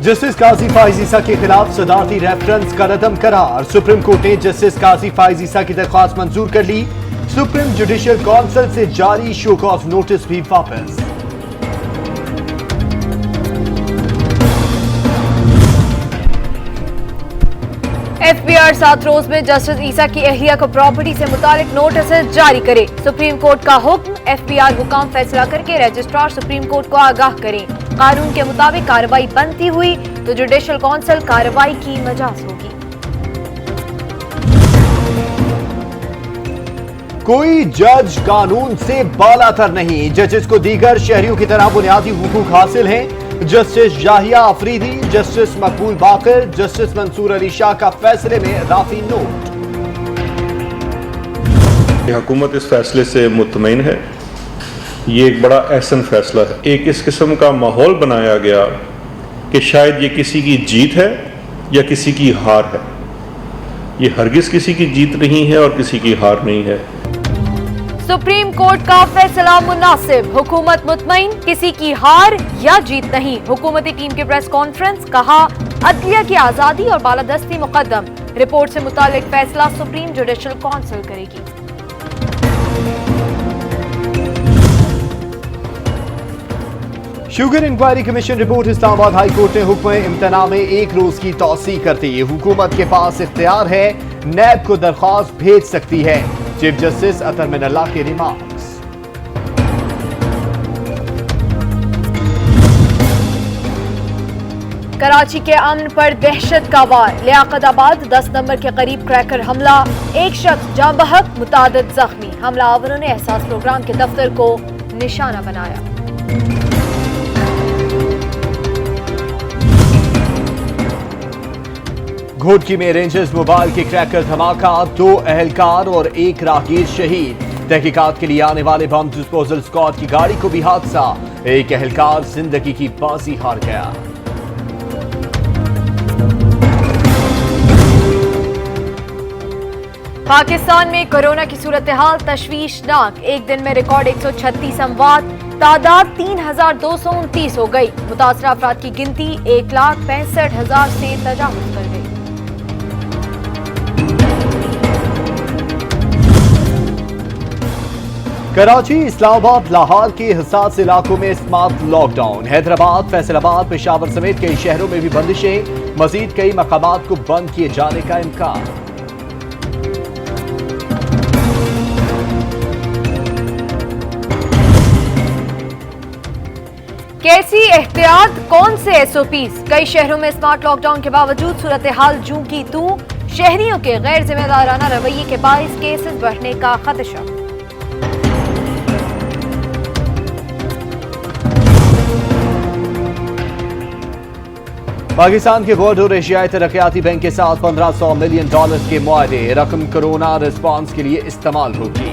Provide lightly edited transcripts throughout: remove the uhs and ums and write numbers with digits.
Justice काजी फाइज ईसा के खिलाफ सदारती reference का रद्द करार। सुप्रीम कोर्ट ने जस्टिस काजी फाइज ईसा की दरख्वास्त मंजूर कर ली। सुप्रीम जुडिशियल काउंसिल से जारी शो कॉज नोटिस भी वापस। एफबीआर 7 रोज में जस्टिस ईसा की अहलिया को प्रॉपर्टी से मुतालिक नोटिस जारी करे। सुप्रीम कोर्ट का हुक्म, एफबीआर हुकाम फैसला करके रजिस्ट्रार सुप्रीम कोर्ट को आगाह करें। कानून के मुताबिक कार्रवाई बनती हुई तो जुडिशियल काउंसिल कार्रवाई की मजाज होगी। कोई जज कानून से बालातर नहीं। जजेस को दीगर शहरियों की तरह बुनियादी हुकूक हासिल हैं। जस्टिस जाहिया अफरीदी, जस्टिस मकबूल बाकर, जस्टिस मंसूर अली शाह का फैसले में इजाफी नोट। हुकूमत इस फैसले से मुतमईन है। ये एक बड़ा अहसन फैसला है। एक इस किस्म का माहौल बनाया गया कि शायद ये किसी की जीत है या किसी की हार है। ये हरगिज किसी की जीत नहीं है और किसी की हार नहीं है। सुप्रीम कोर्ट का फैसला मुनासिब, हुकूमत मुतमईन, किसी की हार या जीत नहीं। हुकूमती टीम की प्रेस कॉन्फ्रेंस, कहा अदलिया की आजादी और बालादस्ती मुकद्दम। रिपोर्ट से मुतालिक फैसला सुप्रीम जुडिशियल काउंसिल करेगी। Sugar inquiry commission report. Islamabad high court ने हुक्म इम्तना में 1 रोज की तौसी कर दी। हुकूमत के पास इख्तियार है, नैब को दरख्वास्त भेज सकती है। चीफ जस्टिस अतर मिनल्लाह के रिमार्क्स। कराची के अमन पर दहशत का वार। लियाकताबाद 10 नंबर के करीब क्रैकर हमला, एक शख्स जाँ बहक, मुतादिद जख्मी। हमलावरों ने एहसास प्रोग्राम के दफ्तर को निशाना बनाया। घोटकी में रेंजर्स मोबाइल के क्रैकर धमाका, 2 अहलकार और 1 राहगीर शहीद। तहकीकात के लिए आने वाले बम डिस्पोजल स्क्वाड की गाड़ी को भी हादसा, एक अहलकार जिंदगी की बाजी हार गया। पाकिस्तान में कोरोना की सूरत हाल तशवीशनाक। एक दिन में रिकॉर्ड 136 अमवात, तादाद 3229 हो गई। मुतासरा अफराद की गिनती 1,65,000 से तजावुज कर गई। कराची, इस्लामाबाद, लाहौर के हिसास इलाकों में स्मार्ट लॉकडाउन। हैदराबाद, फैसलाबाद, पेशावर समेत कई शहरों में भी बंदिशें। मजीद कई मकामात को बंद किए जाने का इम्कान। कैसी एहतियात, कौन से एसओपीज। कई शहरों में स्मार्ट लॉकडाउन के बावजूद सूरत हाल जूं की तू। शहरियों के गैर जिम्मेदाराना रवैये के बाइस केसेस बढ़ने का खदशा। पाकिस्तान के वर्ल्ड और एशियाई तरक्याती बैंक के साथ $1500 मिलियन के मुआहदे। रकम कोरोना रिस्पांस के लिए इस्तेमाल होगी।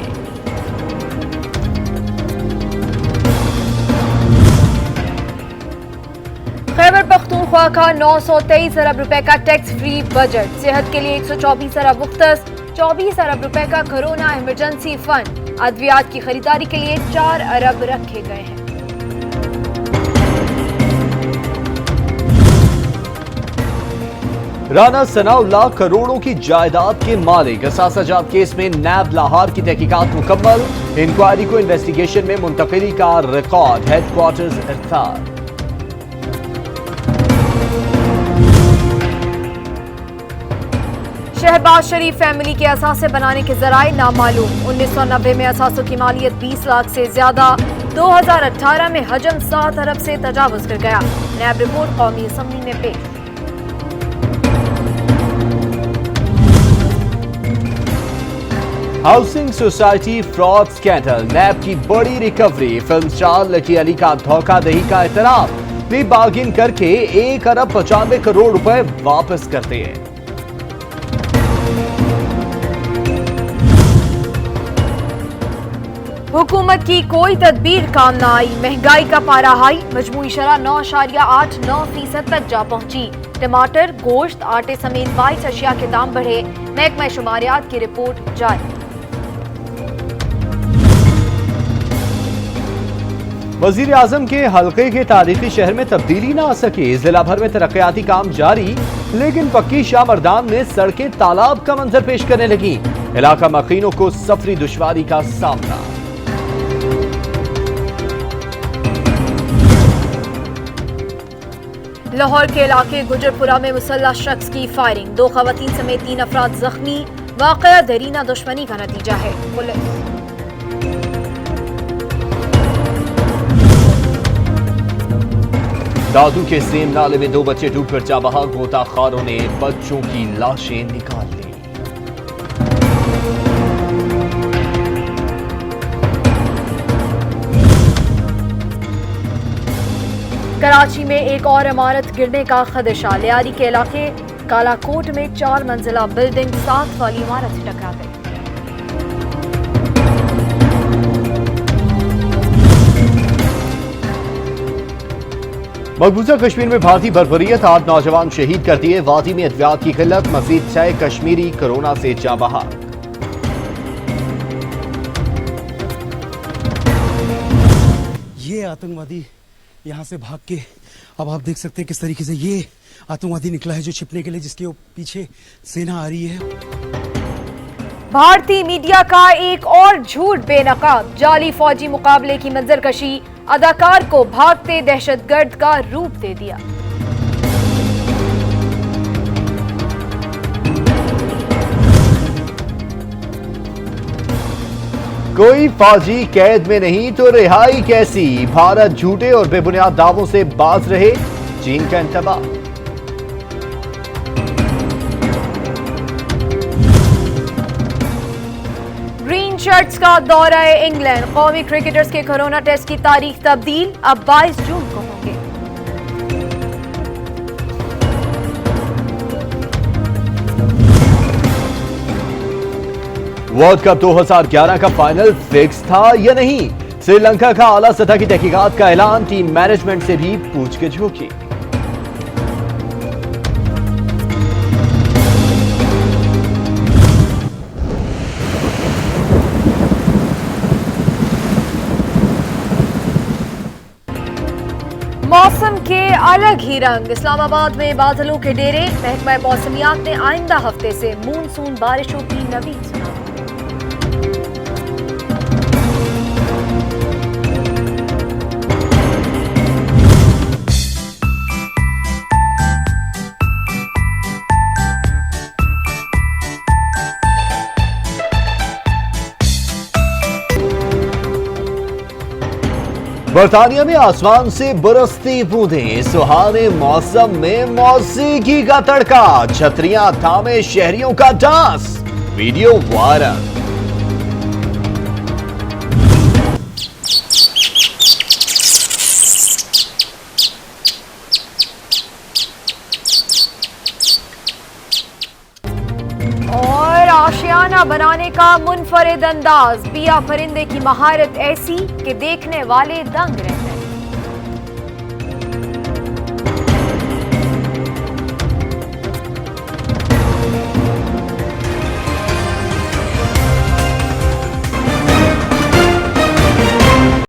खैबर पख्तूनख्वा का 923 अरब रुपए का टैक्स फ्री बजट। सेहत के लिए 124 अरब मुख्तस, 24 अरब रुपए का कोरोना इमरजेंसी फंड। अद्वियात की खरीदारी के लिए 4 अरब रखे गए हैं। राना सनाउल्लाह करोड़ों की जायदाद के मालिक। असासाजात केस में नैब लाहौर की तहकीकात मुकम्मल। इंक्वायरी को इन्वेस्टिगेशन में मुंतकिली का रिकॉर्ड। हेडक्वार्टर्स इरशाद। शहबाज शरीफ फैमिली के असासे बनाने के जराए नामालूम। 1990 में असासों की मालियत 20 लाख से ज्यादा। 2018 में हजम 7 अरब से तजावुज कर गया। नैब रिपोर्ट कौमी असम्बली में पेश। हाउसिंग सोसाइटी फ्रॉड स्कैंडल, नैब की बड़ी recovery. Film star lucky Ali का धोखाधड़ी का एतराफ। प्री बार्गिन करके 1 अरब 95 करोड़ रुपए वापस करते हैं। हुकूमत की कोई तदबीर काम न आई। महंगाई का पारा हाई। मजमूई शरह 9.89% तक जा पहुंची। टमाटर, गोश्त, आटे समेत 22 अशिया के दाम बढ़े। महकमा शुमारियात की रिपोर्ट जारी। वजीर आजम के हल्के के तारीखी शहर में तब्दीली ना आ सकी। जिला भर में तरक्याती काम जारी, लेकिन पक्की शाहमर्दान में सड़कें तालाब का मंजर पेश करने लगी। इलाका मकीनों को सफरी दुश्वारी का सामना। लाहौर के इलाके गुजरपुरा में मुसल्लह शख्स की फायरिंग, 2 खवातीन समेत 3 अफराद जख्मी। वाकया देरीना दुश्मनी का नतीजा है। पुलिस दादू के सेम नाले में 2 बच्चे डूबकर जा बहा। गोताखोरों ने बच्चों की लाशें निकाल ली। कराची में एक और इमारत गिरने का खदशा। लियारी के इलाके कालाकोट में 4 मंजिला बिल्डिंग 7 वाली इमारत से टकरा गई। मकबूजा कश्मीर में भारतीय बर्बरियत, 8 नौजवान शहीद कर दिए। वादी में अद्वियात की किल्लत, मजीद 6 कश्मीरी कोरोना से जा बहा। ये आतंकवादी यहाँ से भाग के, अब आप देख सकते हैं किस तरीके से ये आतंकवादी निकला है जो छिपने के लिए, जिसके पीछे सेना आ रही है। भारतीय मीडिया का एक और झूठ बेनकाब, जाली फौजी मुकाबले की मंजरकशी, अदाकार को भागते दहशतगर्द का रूप दे दिया। कोई फौजी कैद में नहीं तो रिहाई कैसी। भारत झूठे और बेबुनियाद दावों से बाज रहे, चीन का इंतबाह। ग्रीन शर्ट्स का दौरा इंग्लैंड, कौमी क्रिकेटर्स के कोरोना टेस्ट की तारीख तब्दील, अब 22 जून को होंगे। वर्ल्ड कप 2011 का फाइनल फिक्स था या नहीं? श्रीलंका का आला सतह की तहकीकात का ऐलान, टीम मैनेजमेंट से भी पूछगिछ होगी। मौसम के अलग ही रंग, इस्लामाबाद में बादलों के डेरे। महकमा मौसमियात ने आइंदा हफ्ते से मानसून बारिशों की नवीद सुना। बर्तानिया में आसमान से बरसती बूंदें, सुहाने मौसम में मौसीकी का तड़का, छतरियां थामे शहरियों का डांस, वीडियो वायरल। और आशियाना बनाने का मुनफरिद अंदाज, पिया परिंदे की महारत ऐसी कि देखने वाले दंग रहे।